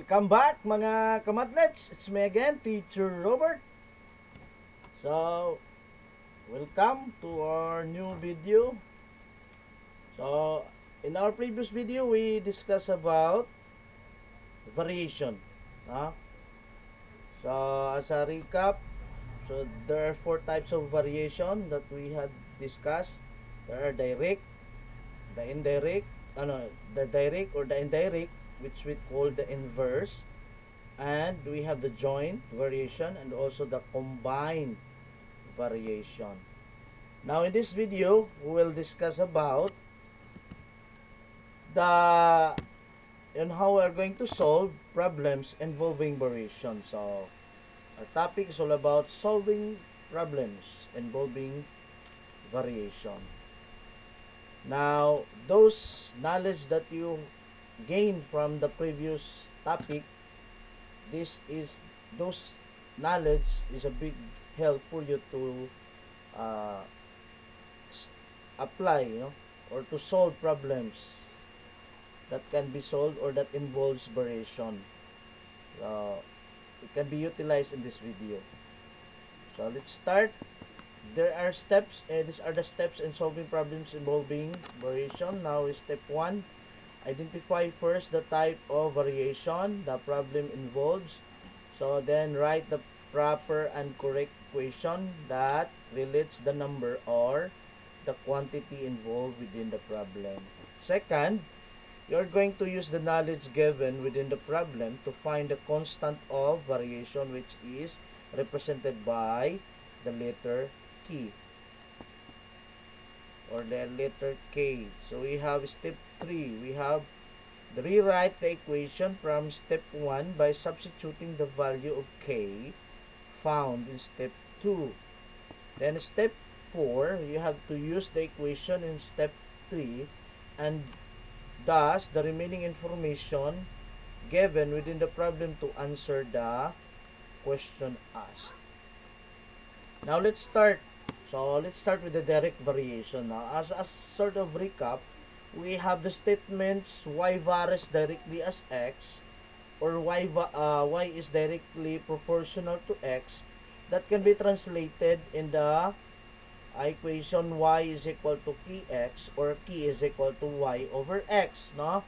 Welcome back mga kamadlets. It's me again, Teacher Robert. So, welcome to our new video. So, in our previous video, we discussed about variation. Huh? So, as a recap, so there are four types of variation that we had discussed. There are direct, the indirect, the direct or the indirect, which we call the inverse, and we have the joint variation and also the combined variation. Now in this video, we will discuss about the and how we are going to solve problems involving variation. So our topic is all about solving problems involving variation. Now those knowledge that you gain from the previous topic, this is those knowledge is a big help for you to uh, apply, or to solve problems that can be solved or that involves variation. It can be utilized in this video. So let's start. There are steps. These are the steps in solving problems involving variation. Now is step 1. Identify first the type of variation the problem involves. So then write the proper and correct equation that relates the number or the quantity involved within the problem. Second, you're going to use the knowledge given within the problem to find the constant of variation, which is represented by the letter K or the letter K. So we have step 3. We have rewrite the equation from step 1 by substituting the value of K found in step 2. Then step 4, you have to use the equation in step 3 and thus the remaining information given within the problem to answer the question asked. Now let's start. So let's start with the direct variation. Now as a sort of recap, we have the statements y varies directly as x, or y is directly proportional to x, that can be translated in the equation y is equal to kx, or k is equal to y over x, no?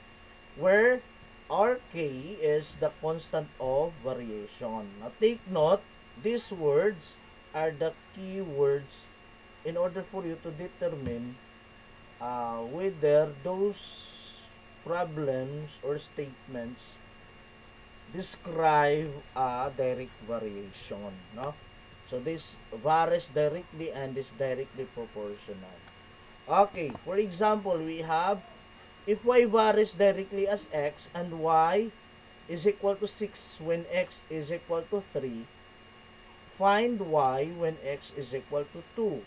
Where our k is the constant of variation. Now take note, these words are the key words in order for you to determine whether those problems or statements describe a direct variation, no? So this varies directly and is directly proportional. Okay, for example, we have if y varies directly as x and y is equal to 6 when x is equal to 3, find y when x is equal to 2.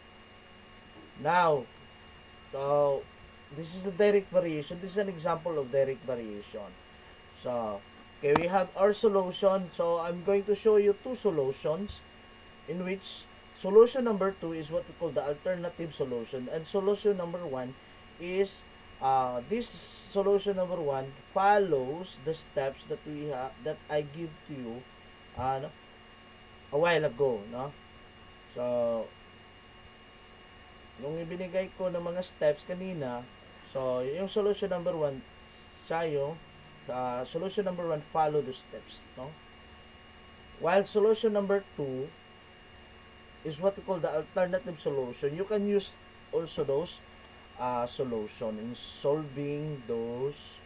Now, so this is the direct variation. This is an example of direct variation. So, okay, we have our solution. So, I'm going to show you two solutions in which solution number 2 is what we call the alternative solution, and solution number 1 is this solution number 1 follows the steps that we have that I give to you a while ago, no? So nung ibinigay ko ng mga steps kanina, so yung solution number 1 siya yung solution number 1 follow the steps, no? While solution number 2 is what we call the alternative solution. You can use also those solution in solving those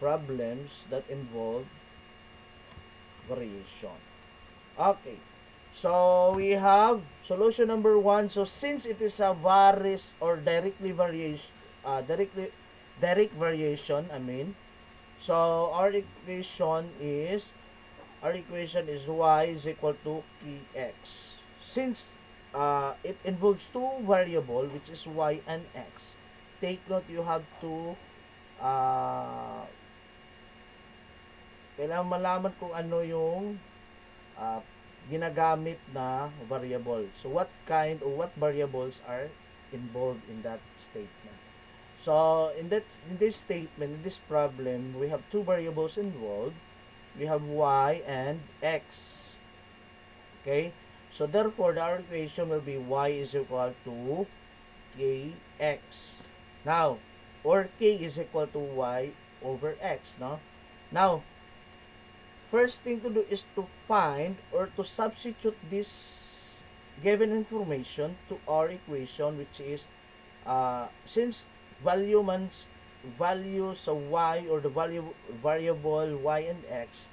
problems that involve variation. Okay, so we have solution number 1. So since it is a varies or directly variation, direct variation, so our equation is y is equal to kx. Since it involves two variable, which is y and x, take note, you have to kailangan malaman kung ano yung ginagamit na variable. So what kind or what variables are involved in that statement. So in this statement, in this problem, we have two variables involved. We have y and x. Okay? So therefore, the equation will be y is equal to kx. Now, or k is equal to y over x, no? Now, first thing to do is to find or to substitute this given information to our equation, which is since value sa y or the variable y and x,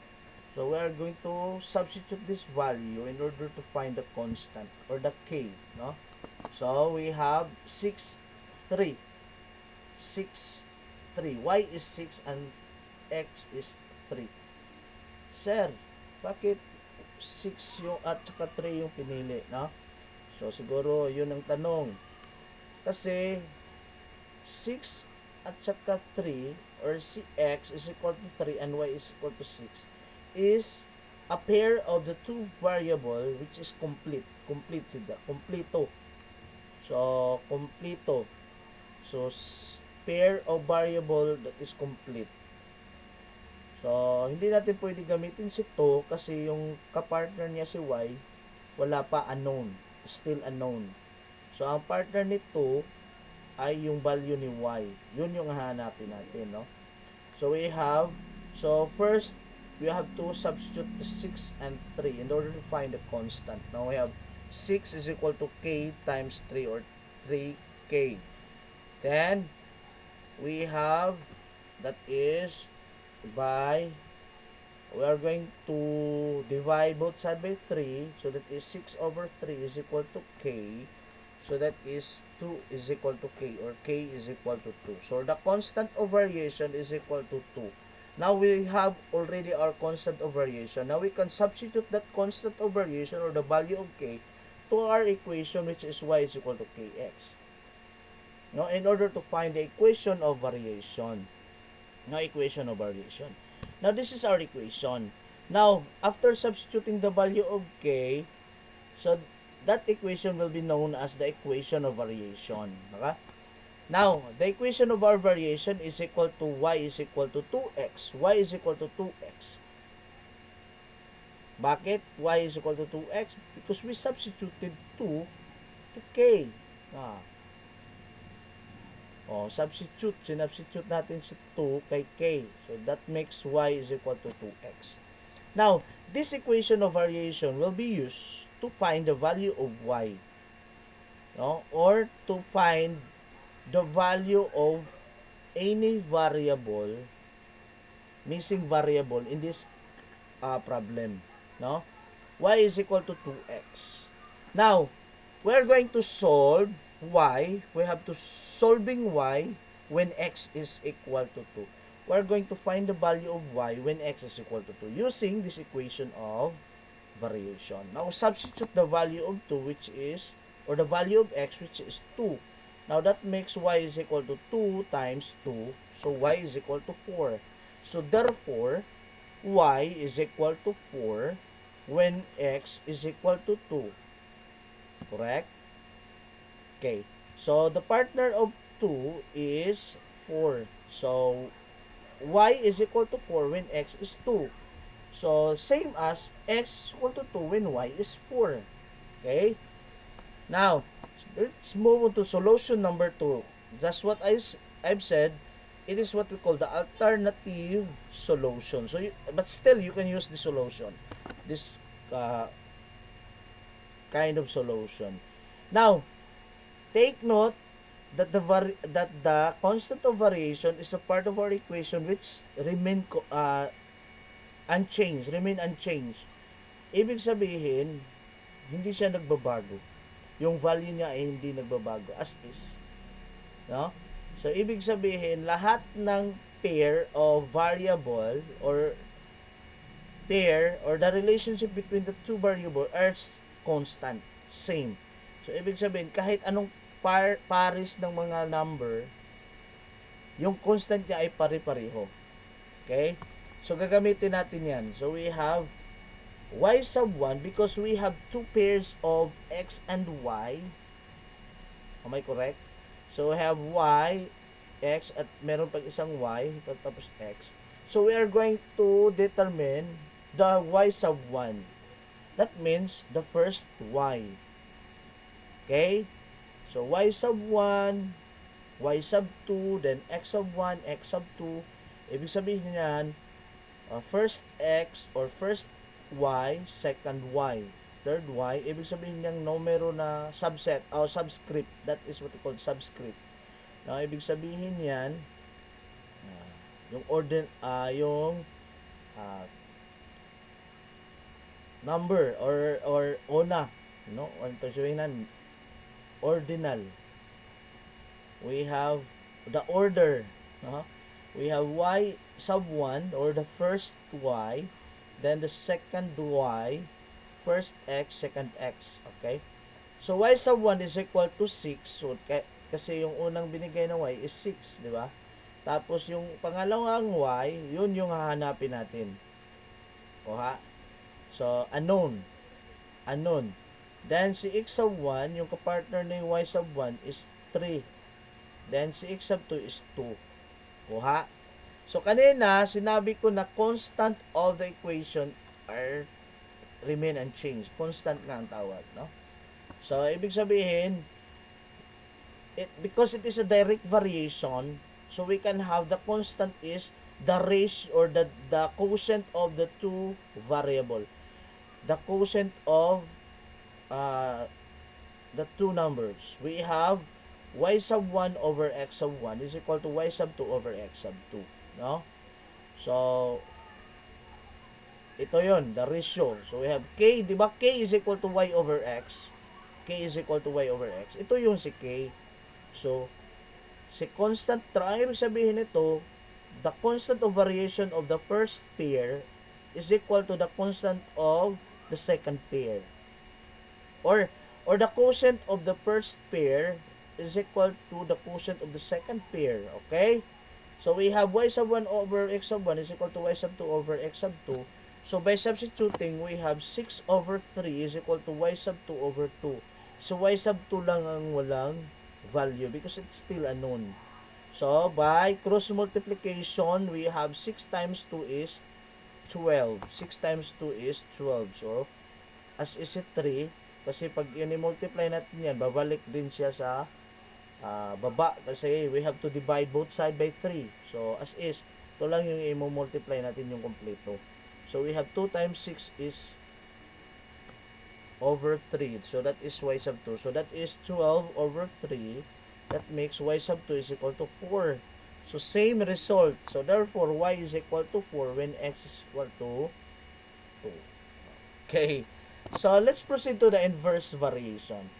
so we are going to substitute this value in order to find the constant or the k, no? So we have 6 3 6 3, y is 6 and x is 3. Sir, bakit 6 yung at saka 3 yung pinili, no? So siguro yun ang tanong. Kasi 6 at saka 3 or si x is equal to 3 and y is equal to 6 is a pair of the two variable which is complete sila, kompleto. So kompleto. So pair of variable that is complete. So hindi natin pwede gamitin si 2 kasi yung kapartner niya si y wala pa, unknown, still unknown. So ang partner nito ay yung value ni y. Yun yung hahanapin natin, no? So we have, so first we have to substitute the 6 and 3 in order to find the constant. Now we have 6 is equal to k times 3 or 3k. Then we have, that is by, we are going to divide both sides by 3, so that is 6 over 3 is equal to k. So that is 2 is equal to k, or k is equal to 2. So the constant of variation is equal to 2. Now we have already our constant of variation. Now we can substitute that constant of variation or the value of k to our equation, which is y is equal to kx. Now in order to find the equation of variation. Now equation of variation. Now this is our equation. Now after substituting the value of k, so that equation will be known as the equation of variation. Okay? Now, the equation of our variation is equal to y is equal to 2x. Y is equal to 2x. Bakit y is equal to 2x? Because we substituted 2 to k. Sinubstitute natin si 2 kay k. So, that makes y is equal to 2x. Now, this equation of variation will be used to find the value of y, no? Or to find the value of any variable, missing variable in this problem, no? Y is equal to 2x. Now, we're going to solve y. We have to solving y when x is equal to 2. We're going to find the value of y when x is equal to 2 using this equation of variation. Now, substitute the value of 2, which is, or the value of x, which is 2. Now, that makes y is equal to 2 times 2. So, y is equal to 4. So, therefore, y is equal to 4 when x is equal to 2. Correct? Okay. So, the partner of 2 is 4. So, y is equal to 4 when x is 2. So, same as x is equal to 2 when y is 4. Okay? Now, let's move on to solution number 2. Just what I've said, it is what we call the alternative solution. So, but still, you can use the solution. This kind of solution. Now, take note that the constant of variation is a part of our equation which remain unchanged. Ibig sabihin, hindi siya nagbabago. Yung value niya ay hindi nagbabago as is. No? So ibig sabihin, lahat ng pair of variable or the relationship between the two variable are constant, same. So ibig sabihin, kahit anong pares ng mga number, yung constant niya ay pare-pareho. Okay? So, gagamitin natin yan. So, we have y sub 1 because we have two pairs of x and y. Am I correct? So, we have y x at meron pang isang y, tapos x. So we are going to determine the y sub 1. That means the first y. Okay? So y sub 1, y sub 2, then x sub 1, x sub 2. Ibig sabihin niyan, first x or first y, second y, third y. Ibig sabihin niyang numero na subset o subscript. That is what we call subscript. Now, ibig sabihin niyan, yung number or ona, no? O sabihin na ordinal. We have the order, no? We have y sub 1 or the first y, then the second y, first x, second x. Okay? So y sub 1 is equal to 6. So kasi yung unang binigay na y is 6, di ba? Tapos yung pangalawang y, yun yung hahanapin natin. O ha? So unknown. Unknown. Then si x sub 1, yung kapartner ni y sub 1 is 3. Then si x sub 2 is 2. Kuha. So kanina sinabi ko na constant of the equation are remain unchanged. Constant nga ang tawag, no? So ibig sabihin because it is a direct variation, so we can have the constant is the ratio or the quotient of the two variable. The quotient of the two numbers. We have y sub 1 over x sub 1 is equal to y sub 2 over x sub 2, no? So ito yon, the ratio. So we have k, di ba? K is equal to y over x. K is equal to y over x. Ito yung si k. So si constant, ibig sabihin ito, the constant of variation of the first pair is equal to the constant of the second pair. Or the quotient of the first pair is equal to the quotient of the second pair. Okay? So we have y sub 1 over x sub 1 is equal to y sub 2 over x sub 2. So by substituting, we have 6 over 3 is equal to y sub 2 over 2. So y sub 2 lang ang walang value because it's still unknown. So by cross multiplication, we have 6 times 2 is 12. 6 times 2 is 12. So as is it 3, kasi pag i-multiply natin yan, babalik din siya sa baba kasi we have to divide both side by 3. So as is, ito lang yung i-multiply natin yung kompleto. So we have 2 times 6 is over 3. So that is y sub 2. So that is 12 over 3. That makes y sub 2 is equal to 4. So same result. So therefore y is equal to 4 when x is equal to 2. Okay. So let's proceed to the inverse variation.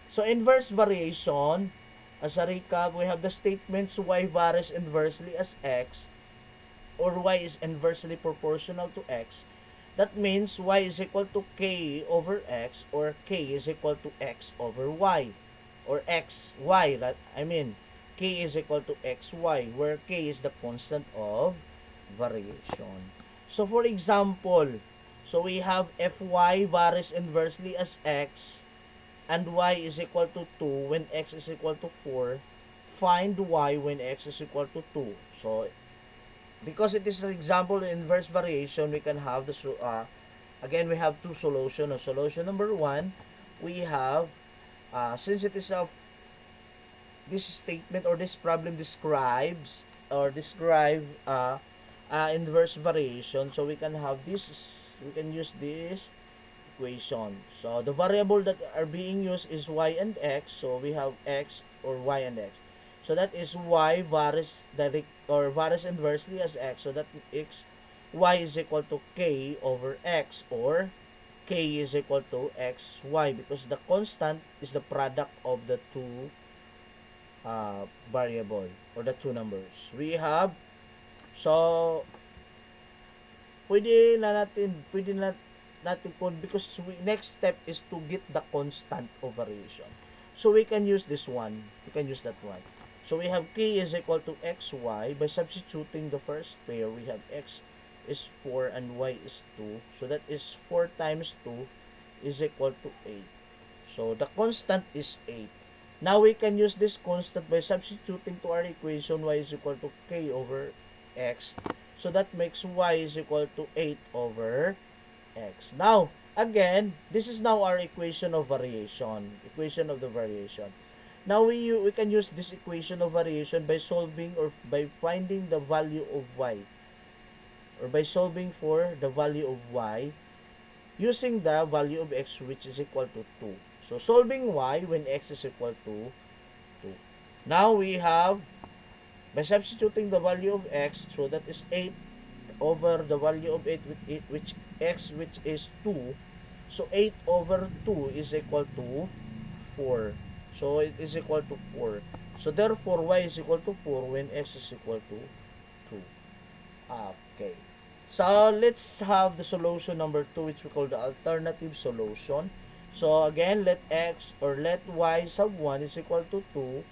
So inverse variation, as a recap, we have the statements y varies inversely as x, or y is inversely proportional to x. That means y is equal to k over x, or k is equal to x over y, or x, y, k is equal to xy, where k is the constant of variation. So for example, so we have fy varies inversely as x, and y is equal to 2 when x is equal to 4. Find y when x is equal to 2. So because it is an example of inverse variation, we can have the again we have two solutions. Solution number 1, we have since it is this statement or this problem describes inverse variation, so we can have this, we can use this equation. So the variable that are being used is y and x, so we have x or y and x. So that is y varies inversely as x, so that y is equal to k over x, or k is equal to xy, because the constant is the product of the two variable or the two numbers. We have, so pwede na natin because next step is to get the constant of variation. So we can use this one, we can use that one. So we have k is equal to xy. By substituting the first pair, we have x is 4 and y is 2. So that is 4 times 2 is equal to 8. So the constant is 8. Now we can use this constant by substituting to our equation y is equal to k over x. So that makes y is equal to 8 over x. Now, again, this is now our equation of variation. Equation of the variation. Now we can use this equation of variation by solving or by finding the value of y, or by solving for the value of y using the value of x, which is equal to 2. So solving y when x is equal to 2. Now we have, by substituting the value of x, so that is 8 over the value of 8 which is 2. So 8 over 2 is equal to 4. So it is equal to 4. So therefore y is equal to 4 when x is equal to 2. Okay. So let's have the solution number 2, which we call the alternative solution. So again, let x or let y sub 1 is equal to 2,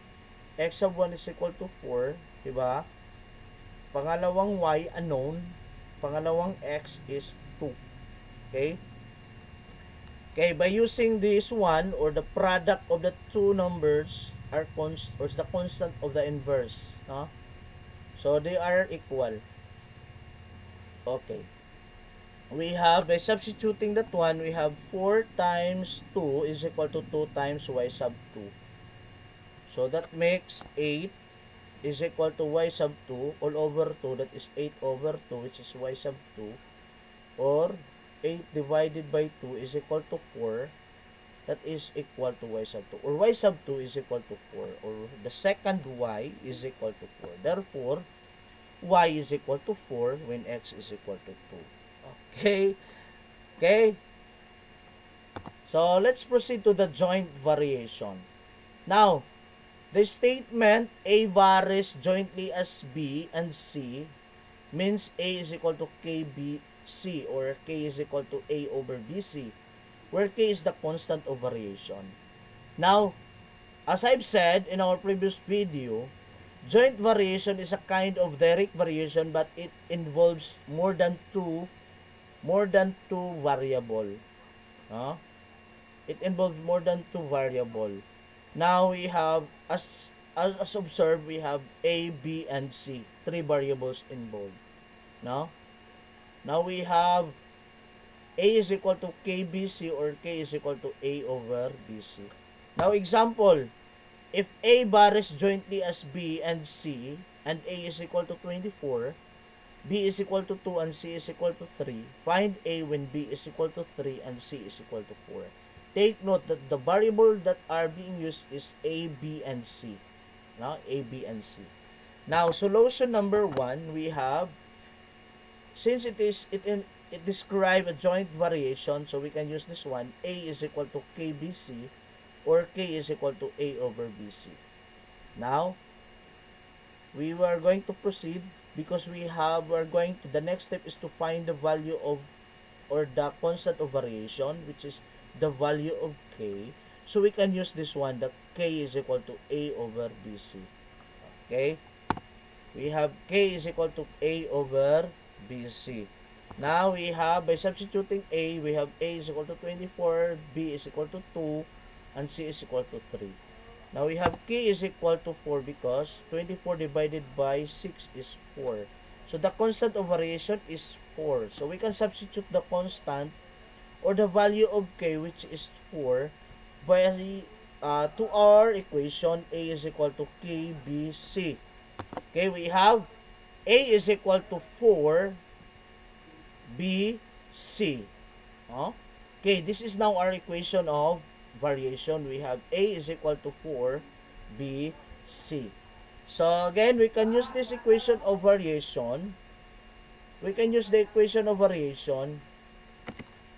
x sub 1 is equal to 4, diba? Pangalawang y unknown, pangalawang x is 2. Okay? Okay, by using this one, or the product of the two numbers are or the constant of the inverse, no? So they are equal. Okay. We have, by substituting that one, we have 4 times 2 is equal to 2 times y sub 2. So that makes 8 is equal to y sub 2 all over 2, that is 8 over 2, which is y sub 2, or 8 divided by 2 is equal to 4, that is equal to y sub 2, or y sub 2 is equal to 4, or the second y is equal to 4. Therefore, y is equal to 4 when x is equal to 2. Okay? Okay? So, let's proceed to the joint variation. Now, the statement A varies jointly as B and C means A is equal to KBC, or K is equal to A over BC, where K is the constant of variation. Now, as I've said in our previous video, joint variation is a kind of direct variation, but it involves more than two variable. It involves more than two variable. Now we have, as observed, we have A, B, and C, three variables involved. Now we have A is equal to KBC, or K is equal to A over BC. Now example, if A varies jointly as B and C, and A is equal to 24, B is equal to 2, and C is equal to 3, find A when B is equal to 3 and C is equal to 4. Take note that the variable that are being used is A, B, and C. Now, A, B, and C. Now, solution number 1, we have, since it describes a joint variation, so we can use this one. A is equal to KBC, or K is equal to A over BC. Now, we are going to proceed because the next step is to find the value of, or the constant of variation, which is the value of K. So we can use this one, that K is equal to A over BC. Okay? We have K is equal to A over BC. Now we have, by substituting A, we have A is equal to 24, B is equal to 2, and C is equal to 3. Now we have K is equal to 4 because 24 divided by 6 is 4. So the constant of variation is 4. So we can substitute the constant, or the value of K, which is 4, by to our equation A is equal to KBC. Okay, we have A is equal to 4 BC. Okay, this is now our equation of variation. We have A is equal to 4 BC. So again, we can use this equation of variation. We can use the equation of variation.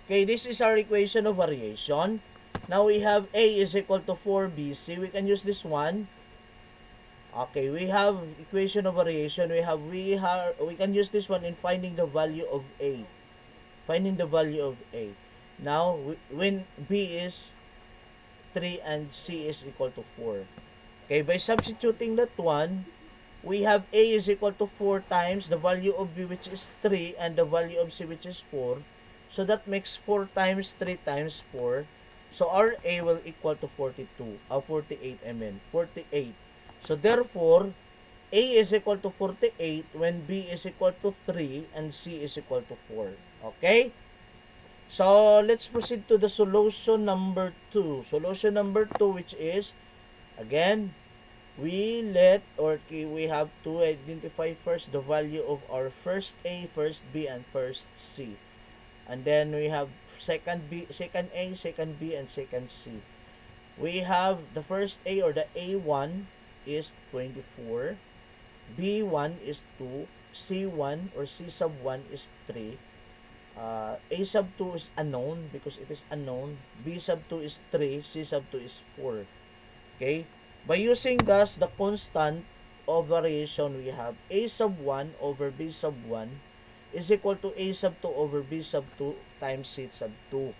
Okay, this is our equation of variation. Now we have A is equal to 4 BC. We can use this one. Okay, we have equation of variation. We can use this one in finding the value of A. Finding the value of A. Now, when B is 3 and C is equal to 4. Okay, by substituting that one, we have A is equal to 4 times the value of B, which is 3, and the value of C, which is 4. So that makes 4 times 3 times 4. So our A will equal to 42. 48, I mean. 48. So therefore, A is equal to 48 when B is equal to 3 and C is equal to 4. Okay? So let's proceed to the solution number 2. Solution number 2, which is, again, we have to identify first the value of our first A, first B, and first C. And then we have second A, second B, and second C. We have the first A, or the A1 is 24, B1 is 2, C1 or C sub 1 is 3, A sub 2 is unknown because it is unknown, B sub 2 is 3, C sub 2 is 4. Okay? By using thus the constant of variation, we have A sub 1 over B sub 1 is equal to A sub 2 over B sub 2 times C sub 2.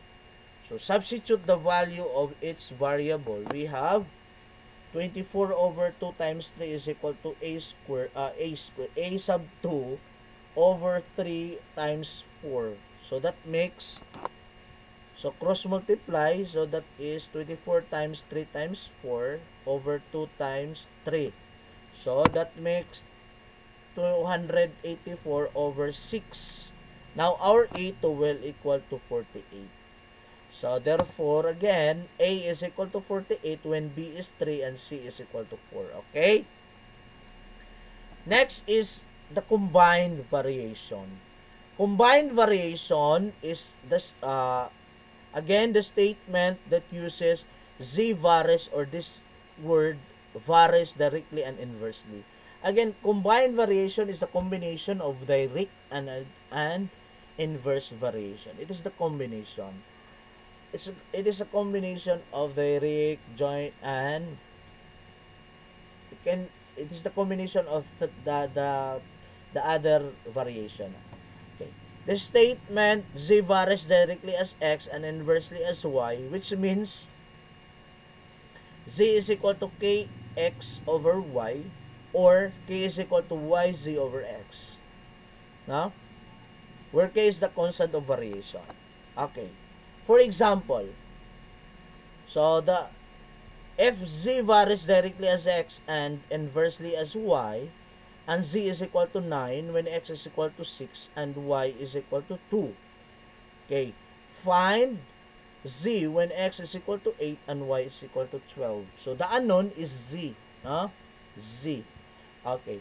So substitute the value of each variable. We have 24 over 2 times 3 is equal to A sub 2 over 3 times 4. So that makes, so cross multiply, so that is 24 times 3 times 4 over 2 times 3. So that makes 284 over 6. Now our A2 will equal to 48. So therefore, again, A is equal to 48 when B is 3 and C is equal to 4. Okay? Next is the combined variation. Combined variation is this, again, the statement that uses Z varies, or this word varies directly and inversely. Again, combined variation is the combination of direct and inverse variation. It is the combination. It is a combination of direct, joint, and it is the combination of the other variation. Okay. The statement Z varies directly as X and inversely as Y, which means Z is equal to KX over Y, or K is equal to YZ over X. Now, where K is the constant of variation. Okay. For example, so if Z varies directly as X and inversely as Y, and Z is equal to 9 when X is equal to 6 and Y is equal to 2. Okay. Find Z when X is equal to 8 and Y is equal to 12. So the unknown is Z. Z. Okay.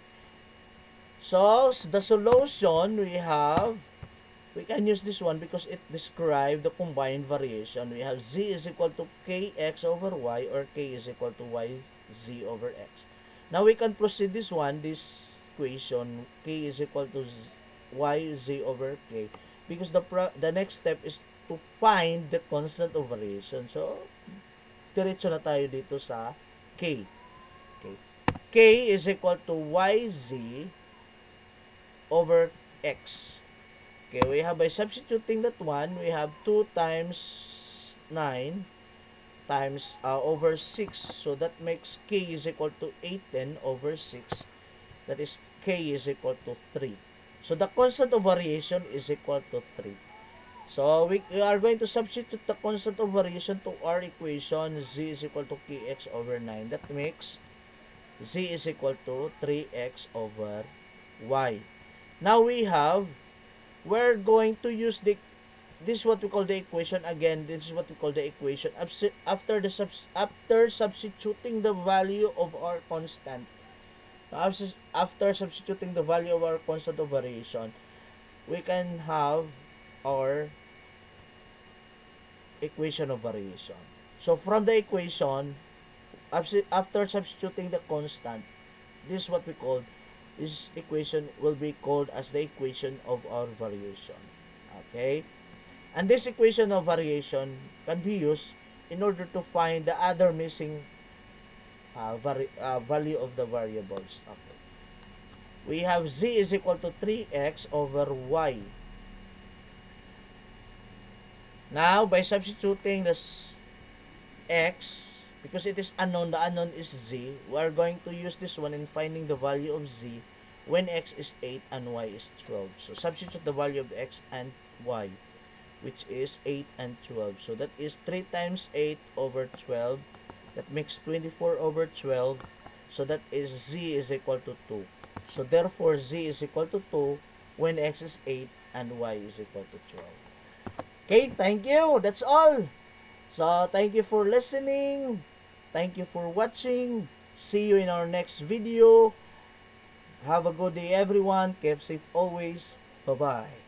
So the solution we can use this one because it describes the combined variation. We have Z is equal to KX over Y, or K is equal to YZ over X. Now we can proceed this equation, K is equal to YZ over K, because the next step is to find the constant of variation. So, diretso na tayo dito sa K. Okay. K is equal to YZ over X. Okay, we have, by substituting that one, we have 2 times 9 times over 6. So that makes K is equal to 18 over 6. That is, K is equal to 3. So the constant of variation is equal to 3. So we are going to substitute the constant of variation to our equation. Z is equal to KX over 9. That makes Z is equal to 3X over Y. Now we're going to use this is what we call the equation. Again, this is what we call the equation after substituting the value of our constant. After substituting the value of our constant of variation, we can have our equation of variation. So from the equation, after substituting the constant, this is what we call, this equation will be called as the equation of our variation. Okay? And this equation of variation can be used in order to find the other missing value of the variables. Okay. We have Z is equal to 3X over Y. Now, by substituting this X, because it is unknown, the unknown is Z, we are going to use this one in finding the value of Z when X is 8 and Y is 12. So, substitute the value of X and Y. which is 8 and 12. So that is 3 times 8 over 12. That makes 24 over 12. So that is z is equal to 2. So therefore, z is equal to 2 when x is 8 and y is equal to 12. Okay, thank you. That's all. So thank you for listening. Thank you for watching. See you in our next video. Have a good day, everyone. Keep safe always. Bye-bye.